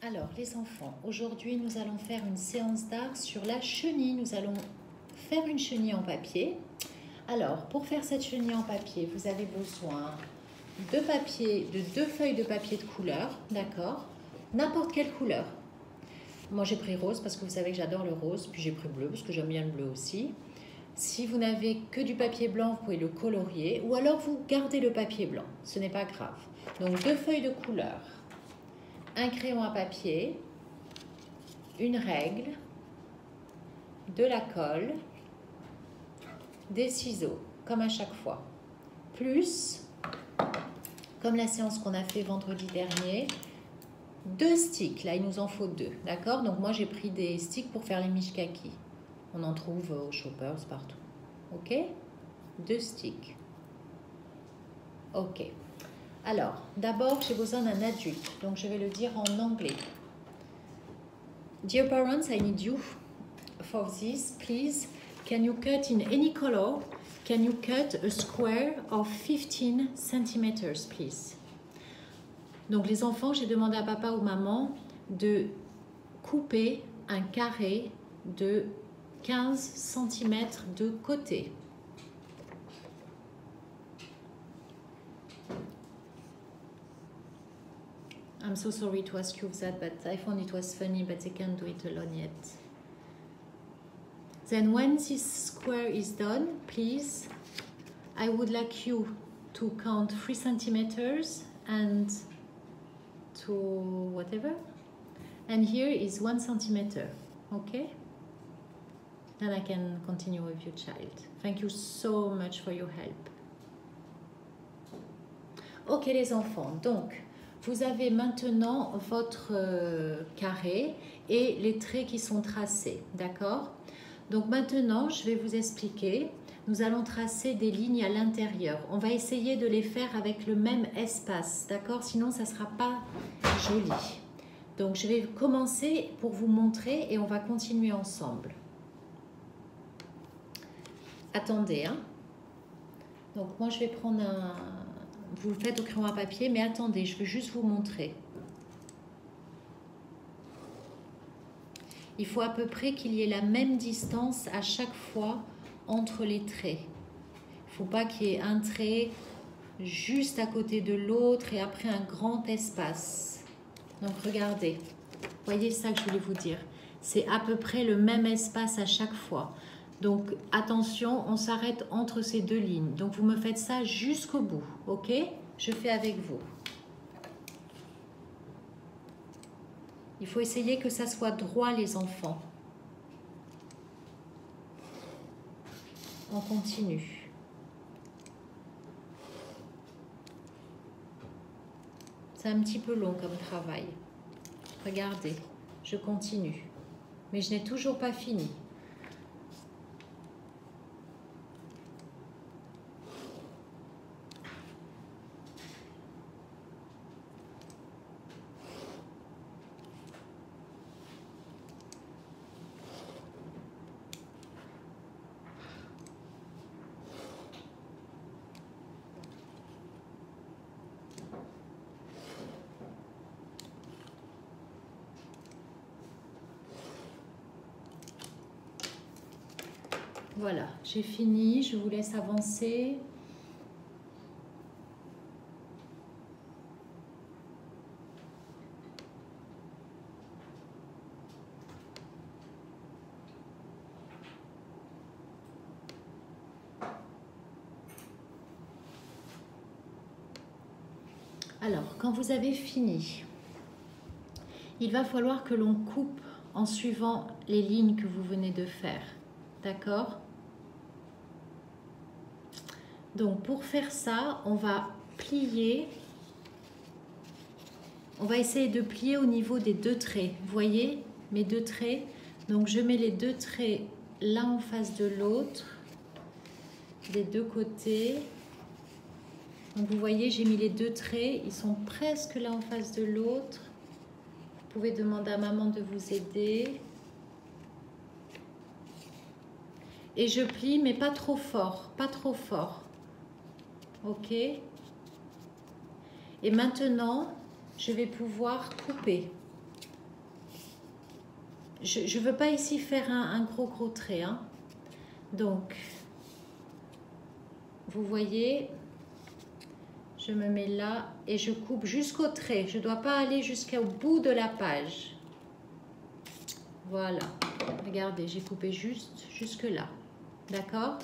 Alors, les enfants, aujourd'hui, nous allons faire une séance d'art sur la chenille. Nous allons faire une chenille en papier. Alors, pour faire cette chenille en papier, vous avez besoin de papier, de 2 feuilles de papier de couleur, d'accord? N'importe quelle couleur. Moi, j'ai pris rose parce que vous savez que j'adore le rose, puis j'ai pris bleu parce que j'aime bien le bleu aussi. Si vous n'avez que du papier blanc, vous pouvez le colorier, ou alors vous gardez le papier blanc, ce n'est pas grave. Donc, 2 feuilles de couleur, un crayon à papier, une règle, de la colle, des ciseaux, comme à chaque fois. Plus, comme la séance qu'on a fait vendredi dernier, 2 sticks. Là, il nous en faut 2, d'accord? Donc moi, j'ai pris des sticks pour faire les mishkaki. On en trouve aux shoppers partout. Ok? 2 sticks. Ok. Alors, d'abord, j'ai besoin d'un adulte. Donc, je vais le dire en anglais. Dear parents, I need you for this. Please, can you cut in any color? Can you cut a square of 15 centimeters, please? Donc, les enfants, j'ai demandé à papa ou maman de couper un carré de 15 cm de côté. I'm so sorry to ask you that, but I found it was funny, but I can't do it alone yet. Then when this square is done, please, I would like you to count 3 centimeters and to whatever. And here is 1 centimeter, okay? Then I can continue with your child. Thank you so much for your help. Ok les enfants, donc vous avez maintenant votre carré et les traits qui sont tracés, d'accord? Donc maintenant, je vais vous expliquer. Nous allons tracer des lignes à l'intérieur. On va essayer de les faire avec le même espace, d'accord? Sinon, ça ne sera pas joli. Donc, je vais commencer pour vous montrer et on va continuer ensemble. Attendez, hein? Donc, moi, je vais prendre un... Vous le faites au crayon à papier, mais attendez, je veux juste vous montrer. Il faut à peu près qu'il y ait la même distance à chaque fois entre les traits. Il ne faut pas qu'il y ait un trait juste à côté de l'autre et après un grand espace. Donc regardez, voyez ça que je voulais vous dire. C'est à peu près le même espace à chaque fois. Donc attention, on s'arrête entre ces 2 lignes. Donc vous me faites ça jusqu'au bout, ok? Je fais avec vous. Il faut essayer que ça soit droit les enfants. On continue. C'est un petit peu long comme travail. Regardez, je continue. Mais je n'ai toujours pas fini. Voilà, j'ai fini, je vous laisse avancer. Alors, quand vous avez fini, il va falloir que l'on coupe en suivant les lignes que vous venez de faire. D'accord ? Donc, pour faire ça, on va plier. On va essayer de plier au niveau des 2 traits. Vous voyez mes 2 traits? Donc, je mets les 2 traits l'un en face de l'autre, des 2 côtés. Donc, vous voyez, j'ai mis les 2 traits. Ils sont presque l'un en face de l'autre. Vous pouvez demander à maman de vous aider. Et je plie, mais pas trop fort, pas trop fort. Ok? Et maintenant, je vais pouvoir couper. je veux pas ici faire un gros trait, hein. Donc, vous voyez, je me mets là et je coupe jusqu'au trait. Je ne dois pas aller jusqu'au bout de la page. Voilà. Regardez, j'ai coupé jusque là. D'accord?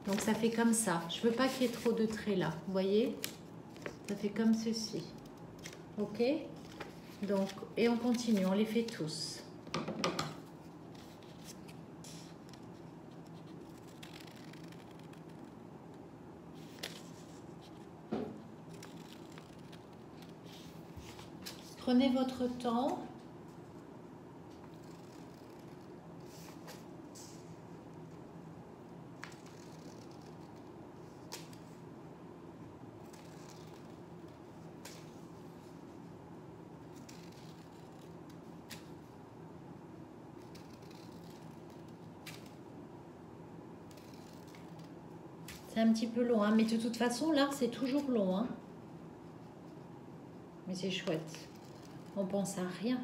Donc, ça fait comme ça. Je ne veux pas qu'il y ait trop de traits là. Vous voyez? Ça fait comme ceci. OK? Donc, et on continue. On les fait tous. Prenez votre temps. C'est un petit peu long, hein, mais de toute façon, l'art, c'est toujours long. Hein. Mais c'est chouette. On pense à rien.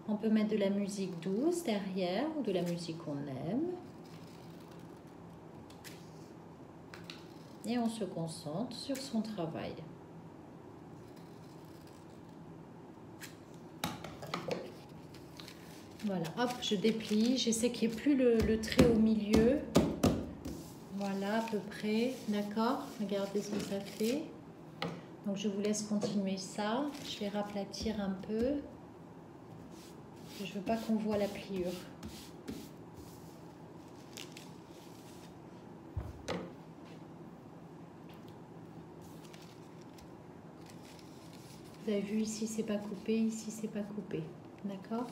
On peut mettre de la musique douce derrière ou de la musique qu'on aime. Et on se concentre sur son travail. Voilà, hop, je déplie. J'essaie qu'il n'y ait plus le trait au milieu. Voilà, à peu près. D'accord? Regardez ce que ça fait. Donc, je vous laisse continuer ça. Je vais raplatir un peu. Je ne veux pas qu'on voit la pliure. Vous avez vu, ici, c'est pas coupé. Ici, c'est pas coupé. D'accord?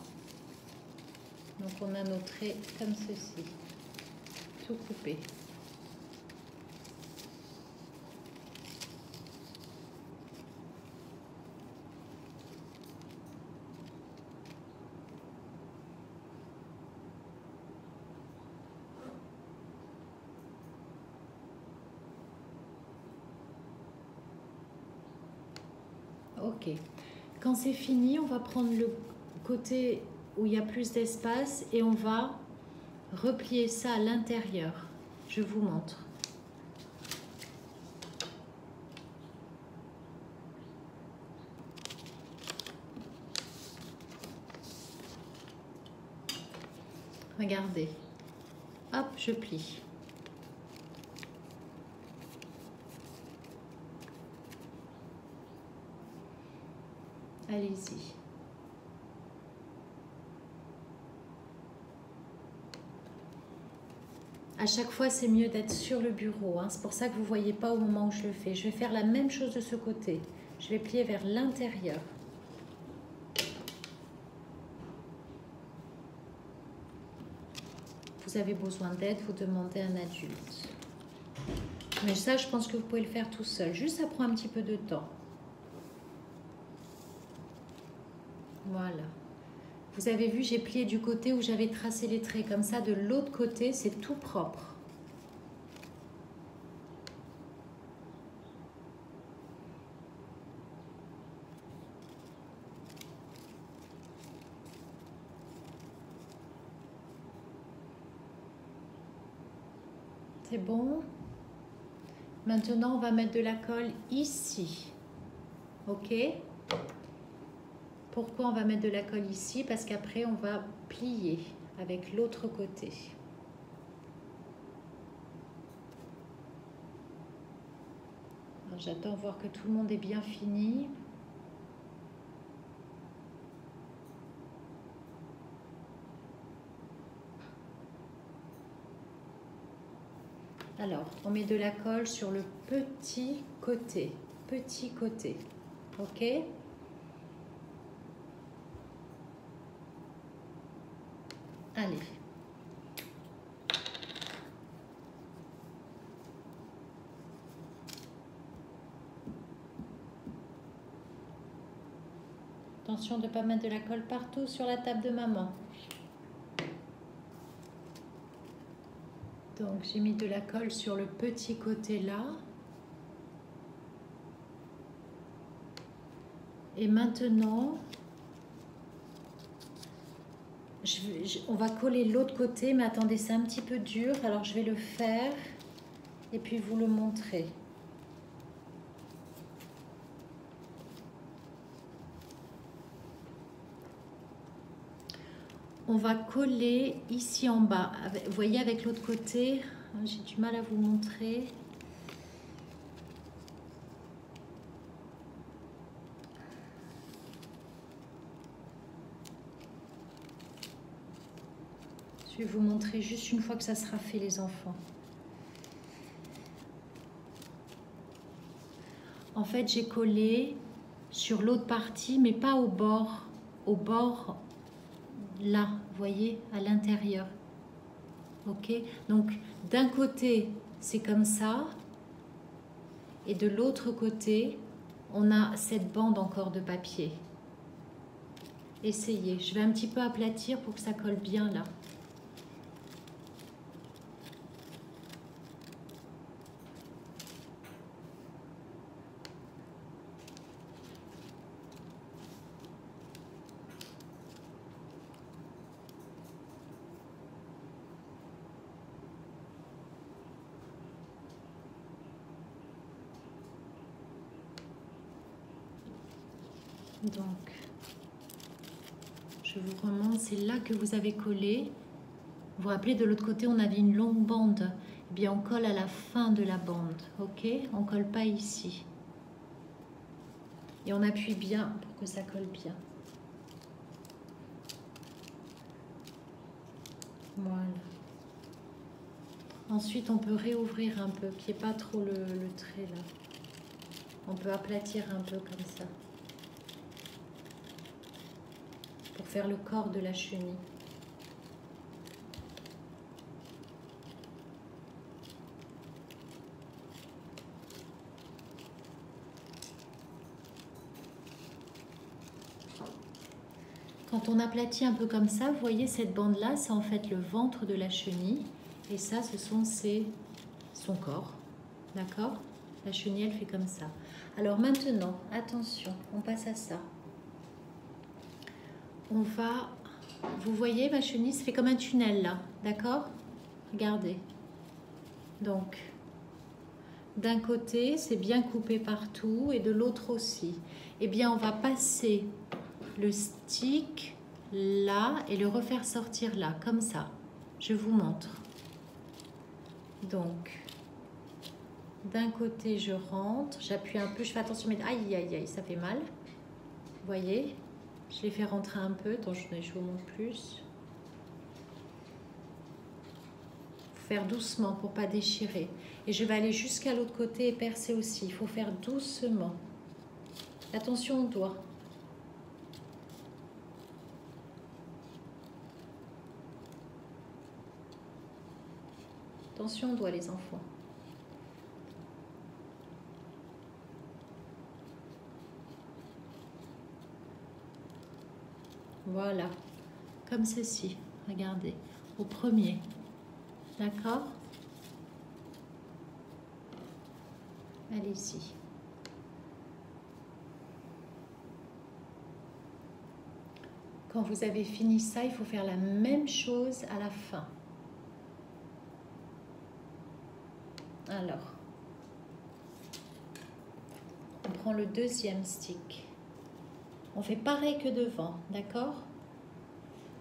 Donc, on a nos traits comme ceci. Tout coupé. Ok. Quand c'est fini, on va prendre le côté où il y a plus d'espace et on va replier ça à l'intérieur. Je vous montre. Regardez. Hop, je plie. Allez-y. À chaque fois, c'est mieux d'être sur le bureau. Hein. C'est pour ça que vous ne voyez pas au moment où je le fais. Je vais faire la même chose de ce côté. Je vais plier vers l'intérieur. Vous avez besoin d'aide, vous demandez à un adulte. Mais ça, je pense que vous pouvez le faire tout seul. Juste, ça prend un petit peu de temps. Voilà. Vous avez vu, j'ai plié du côté où j'avais tracé les traits. Comme ça, de l'autre côté, c'est tout propre. C'est bon. Maintenant, on va mettre de la colle ici. OK? Pourquoi on va mettre de la colle ici? Parce qu'après, on va plier avec l'autre côté. J'attends voir que tout le monde est bien fini. Alors, on met de la colle sur le petit côté. Petit côté. OK? Allez. Attention de ne pas mettre de la colle partout sur la table de maman. Donc, j'ai mis de la colle sur le petit côté là. Et maintenant, On va coller l'autre côté, mais attendez, c'est un petit peu dur, alors je vais le faire et puis vous le montrer. On va coller ici en bas. Vous voyez avec l'autre côté, j'ai du mal à vous montrer. Je vais vous montrer juste une fois que ça sera fait, les enfants. En fait, j'ai collé sur l'autre partie, mais pas au bord. Au bord, là, vous voyez, à l'intérieur. Ok? Donc, d'un côté, c'est comme ça. Et de l'autre côté, on a cette bande encore de papier. Essayez. Je vais un petit peu aplatir pour que ça colle bien là. Donc, je vous remonte, c'est là que vous avez collé. Vous vous rappelez, de l'autre côté, on avait une longue bande. Eh bien, on colle à la fin de la bande, ok? On ne colle pas ici. Et on appuie bien pour que ça colle bien. Voilà. Ensuite, on peut réouvrir un peu, qu'il n'y ait pas trop le trait là. On peut aplatir un peu comme ça. Pour faire le corps de la chenille. Quand on aplatit un peu comme ça, vous voyez cette bande-là, c'est en fait le ventre de la chenille. Et ça, ce sont son corps. D'accord? La chenille, elle fait comme ça. Alors maintenant, attention, on passe à ça. On va... Vous voyez, ma chenille, ça fait comme un tunnel là. D'accord? Regardez. Donc, d'un côté, c'est bien coupé partout et de l'autre aussi. Eh bien, on va passer le stick là et le refaire sortir là, comme ça. Je vous montre. Donc, d'un côté, je rentre, j'appuie un peu, je fais attention, mais aïe, aïe, aïe, ça fait mal. Vous voyez? Je les fais rentrer un peu, donc je vous montre plus. Faut faire doucement pour pas déchirer. Et je vais aller jusqu'à l'autre côté et percer aussi. Il faut faire doucement. Attention aux doigts. Attention aux doigts, les enfants. Voilà, comme ceci. Regardez, au premier. D'accord? Allez-y. Quand vous avez fini ça, il faut faire la même chose à la fin. Alors, on prend le deuxième stick. On fait pareil que devant, d'accord?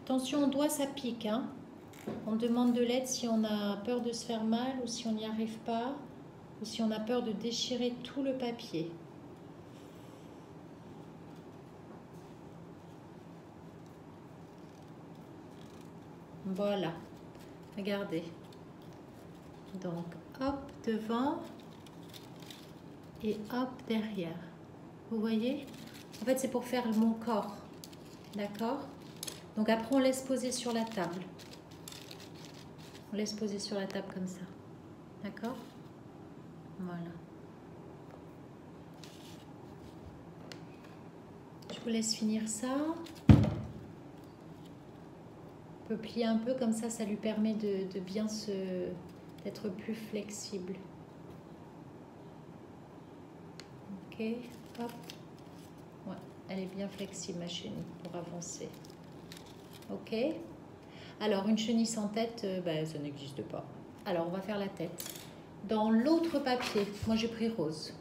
Attention, on doit, ça pique, hein? On demande de l'aide si on a peur de se faire mal ou si on n'y arrive pas ou si on a peur de déchirer tout le papier. Voilà, regardez. Donc, hop, devant et hop, derrière. Vous voyez? En fait, c'est pour faire mon corps. D'accord? Donc, après, on laisse poser sur la table. On laisse poser sur la table comme ça. D'accord? Voilà. Je vous laisse finir ça. On peut plier un peu comme ça lui permet de bien d'être plus flexible. Ok, hop. Ouais, elle est bien flexible, ma chenille, pour avancer. Ok? Alors, une chenille sans tête, ben, ça n'existe pas. Alors, on va faire la tête. Dans l'autre papier, moi j'ai pris rose.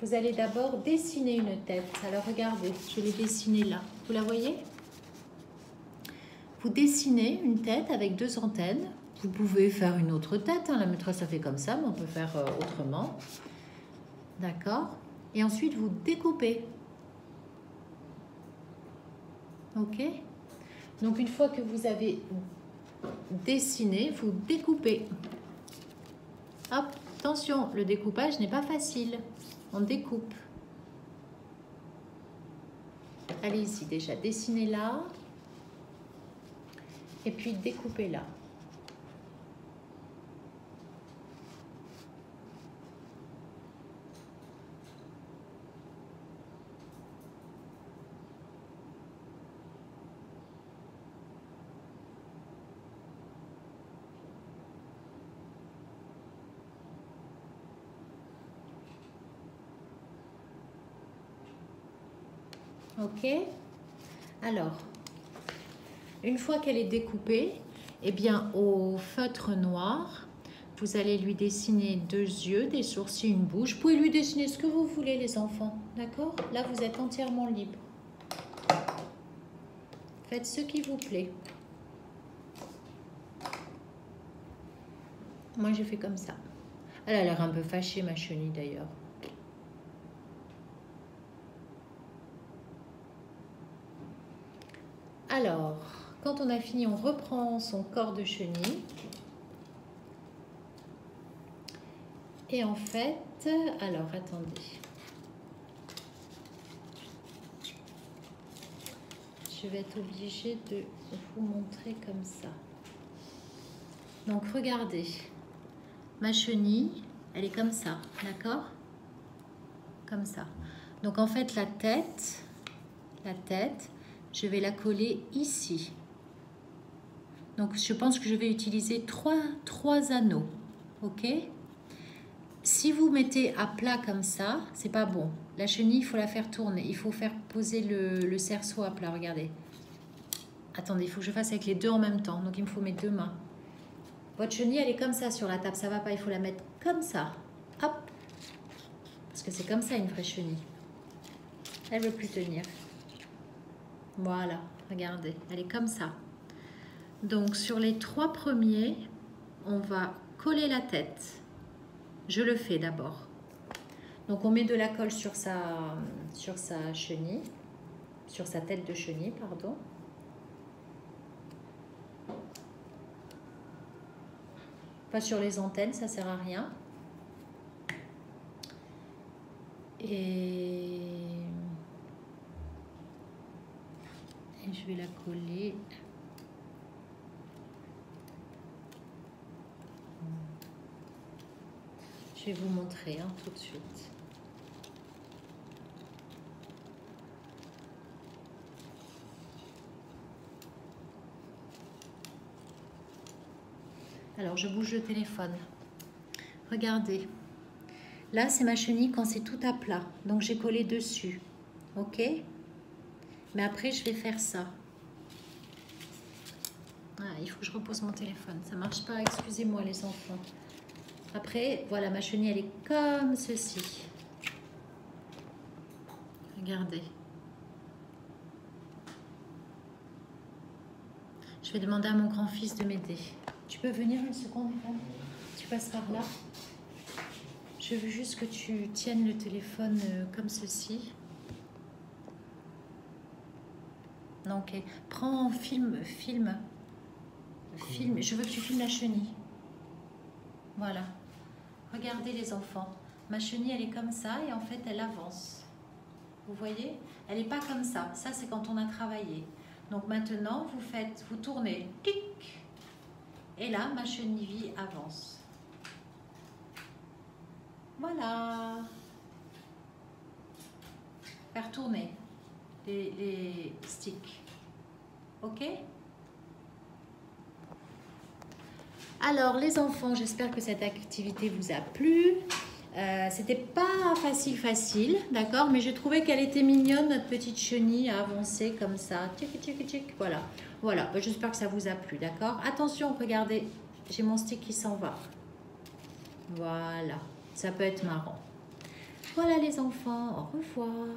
Vous allez d'abord dessiner une tête. Alors, regardez, je l'ai dessinée là. Vous la voyez? Vous dessinez une tête avec 2 antennes. Vous pouvez faire une autre tête. Hein. La maîtresse a fait comme ça, mais on peut faire autrement. D'accord? Et ensuite, vous découpez. Ok? Donc, une fois que vous avez dessiné, vous découpez. Hop, attention, le découpage n'est pas facile. On découpe. Allez ici déjà, dessinez là. Et puis découpez là. Ok? Alors, une fois qu'elle est découpée, eh bien, au feutre noir, vous allez lui dessiner 2 yeux, des sourcils, une bouche. Vous pouvez lui dessiner ce que vous voulez, les enfants. D'accord? Là, vous êtes entièrement libre. Faites ce qui vous plaît. Moi, j'ai fait comme ça. Elle a l'air un peu fâchée, ma chenille, d'ailleurs. Alors, quand on a fini, on reprend son corps de chenille. Et en fait, alors attendez. Je vais être obligée de vous montrer comme ça. Donc, regardez. Ma chenille, elle est comme ça, d'accord? Comme ça. Donc, en fait, la tête, je vais la coller ici. Donc, je pense que je vais utiliser trois anneaux. Ok? Si vous mettez à plat comme ça, c'est pas bon. La chenille, il faut la faire tourner. Il faut faire poser le cerceau à plat. Regardez. Attendez, il faut que je fasse avec les 2 en même temps. Donc, il me faut mes 2 mains. Votre chenille, elle est comme ça sur la table. Ça va pas. Il faut la mettre comme ça. Hop. Parce que c'est comme ça une vraie chenille. Elle veut plus tenir. Voilà. Regardez. Elle est comme ça. Donc, sur les 3 premiers, on va coller la tête. Je le fais d'abord. Donc, on met de la colle sur sa chenille, sur sa tête de chenille, pardon. Pas sur les antennes, ça sert à rien. Et je vais la coller. Je vais vous montrer tout de suite. Alors, je bouge le téléphone. Regardez. Là, c'est ma chenille quand c'est tout à plat. Donc, j'ai collé dessus. Ok? Mais après, je vais faire ça. Ah, il faut que je repose mon téléphone. Ça ne marche pas. Excusez-moi, les enfants. Après, voilà, ma chenille, elle est comme ceci. Regardez. Je vais demander à mon grand-fils de m'aider. Tu peux venir une seconde, Yvan? Tu passes par là. Je veux juste que tu tiennes le téléphone comme ceci. Non, ok. Prends film. Je veux que tu filmes la chenille. Voilà. Regardez les enfants. Ma chenille, elle est comme ça et en fait, elle avance. Vous voyez? Elle n'est pas comme ça. Ça, c'est quand on a travaillé. Donc maintenant, vous tournez. Tic. Et là, ma chenille avance. Voilà. Faire tourner les sticks. Ok? Alors, les enfants, j'espère que cette activité vous a plu. C'était pas facile, d'accord? Mais je trouvais qu'elle était mignonne, notre petite chenille, à avancer comme ça. Tchic, tchic, tchic. Voilà. Voilà, j'espère que ça vous a plu, d'accord? Attention, regardez, j'ai mon stick qui s'en va. Voilà, ça peut être marrant. Voilà les enfants, au revoir.